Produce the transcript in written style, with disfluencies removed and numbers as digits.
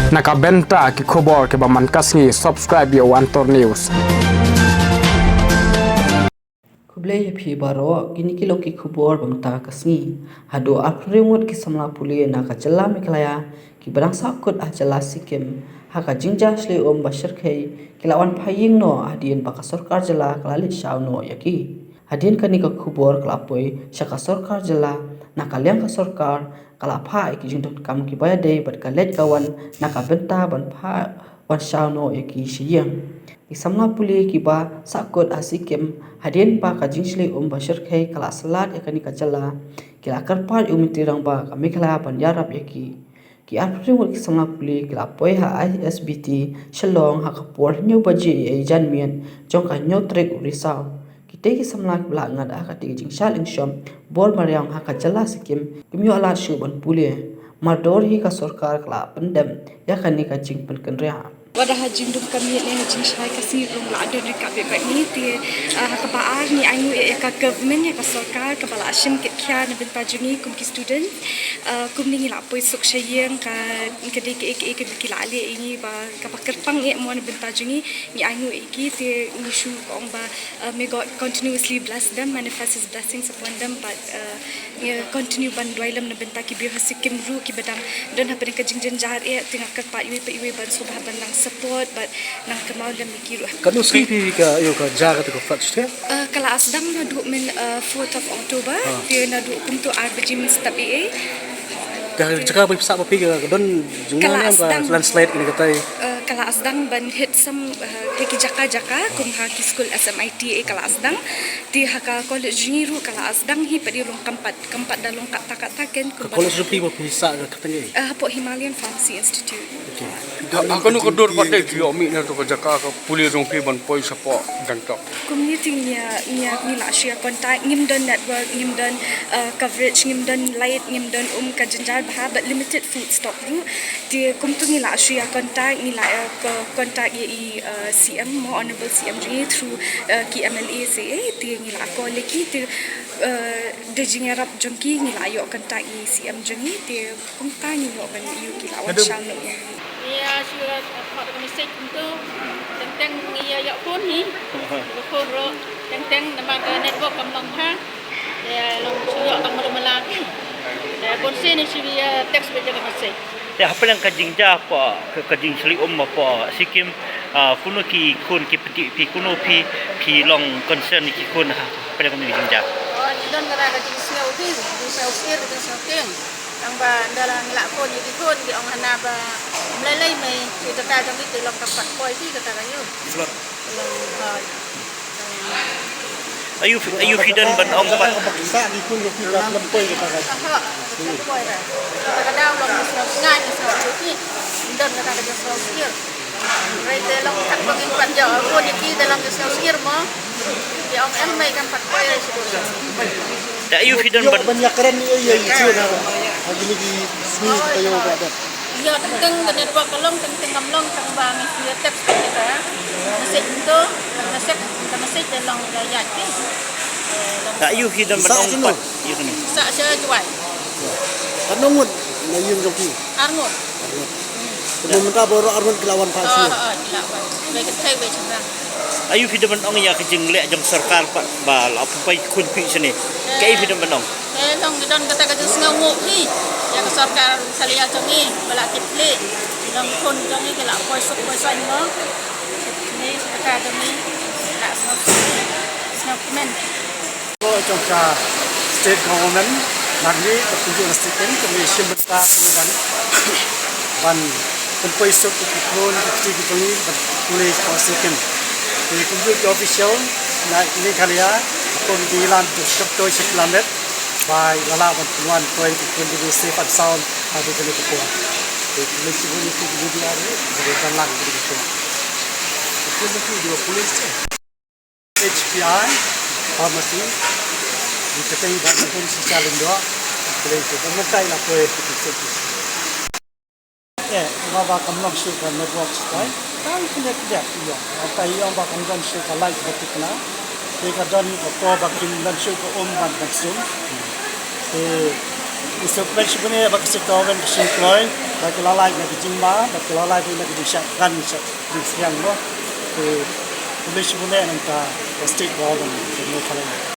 Nakabenta ki khobor ke baman kasngi subscribe yo Antor News. Kublai phi baro kini kilo ki khubor bamta kasngi hado apringut ki samla puli na ka jalla miklaya ki barang sakut ajala sikim haka jingja sle bashir khai kilawan phaying no adien baka sarkar jala klali shauno yaki hadin kani ka khubor klapoi shaka sarkar jala nakaliang ka sarkar kala pha ki jingdot kam ki baya dei bat kalet kawan nakabenta ban pha wan shauno yaki shiyang Isamna puli kiba sakut asikim hadin pa ka jingsli bashir khai kala salat ekani ka jala kila karpal umitirang ba kami kala panjarap yaki ki apringut ki samna puli kila poi ha ISBT shalong ha kapor new baji e janmian jong ka new trek risau kita ki samla bla ngad aka ti jingshal ingshom bol mariam ha ka jala sikim kimyo ala shu ban puli mardor hi ka sarkar kala pendem yakani ka jing penkenria Wada hajing dum kami ni hajing shai kasi rong la ada dekat bebek ni ti kabaar ni ayu ka government ya ka sarkar ka bala ashim ke kya na bin tajuni kum ki student kum ni la poi sok shayeng ka de ke ki la le ini ba ka kerpang e mo na bin tajuni ni ayu ki ti ni shu kong ba may God continuously bless them manifest his blessings upon them but continue ban doilam na bin ta ki bi hasikim ru ki badang dan ha bin ka jingjen jar e tinga kerpa iwe ban subha ban lang support but nang kemal dan mikiru kanu skripi ka yo ka jaga to flat ste kala asdam na du min 4th of October dia na du kum tu RBG min stabi ka cakap apa sa papi ka don jungan am ka landslide ini katai kala asdang ban hit sam ki jaka kum ha ki school SMIT kala asdang ti ha ka college ni ru kala asdang hi padi long kampat dalong kata ken ka college rupi mo pisa ka katangi po Himalayan Pharmacy Institute Aku nu kedor pada dia mi na to jaka ka puli rong pi ban poi sapo dangkap. Community nya ni la share contact ngim don network ngim don coverage ngim don light ngim don ka janjar bah but limited food stock ru dia kum tu ni la share contact ni la contact ye CM more honorable CM ji through ki MLA se dia ni la ko leki dia de jingarap jongki ni la yo contact ye CM jengi dia kum ta ni yo ban yu ki la wan shang no Ia surat hak mesej untuk tentang ia yak phone ni. Phone ro tentang nama network kamlang ha. Ya long surat tang malam. Ya konsen ni dia teks baca mesej. Ya apa yang kajing apa kajing seli apa sikim kuno ki kun ki pi kuno pi long concern ki kun apa yang kami kajing Oh dan kata kajing siau pi siau sir dan siau keng. Ang ba dalam lakon di kon di ong hana ba mlelai mai kita ta jang itu long tempat koi ti kata kayu flot ayu fidan ban ong ba sa di kun rupi ka lempoi ka ka koi ra kadang long ngai ni sa ti dan kata kayu siau sir right dalam tak bagi pat jauh kon di dalam siau sir mo di ong em mai kan pat koi ra da ayu fidan ban banyak keren ni ya itu na lagi ni sini tayo ka ada ya tentang network kalong tentang kamlong tang ba mi dia teks kita mesej itu mesej dalam gaya ti da ayu fidan ban ong pat yu ni sa sa jual kanungut na yun joki arngot Pemerintah baru arun kelawan palsu. Kelawan. Baik kai baik cuma. ayu fidan ban ong ya kajing le jong sarkar pa ba la pai kun pi sini kai fidan ban ong Long dan kata kata ngau ni yang sarkar salia changi bala kitli long kon changi kala poi sok poi san mo ni kata kami nak snapment Trong state government nanti bertujuan state commission besar dengan ban tempat sok ikon kecil kecil boleh konsisten. Di kumpul official nak ini kalian kon dilan untuk sekilamet by lalawan tuan toy ikon di safe and sound ada kali kepuan. Di polisi pun itu jadi ada berjalan lagi begitu. Itu mungkin dua polisi. HPI pharmacy di tekai bantuan sosial Indo polisi pemerintah lah boleh itu. Ya, bapa kamlong suka network sekali. Tahu kena kerja dia. Apa yang bapa kamlong suka like betul kena. Jika dan apa bapa kamlong suka ban maksum. isu pressure punya bak sektor kan simploy bak lalai nak jingma bak lalai punya nak disyak kan di siang lo ke publish punya nanti state government jadi kalau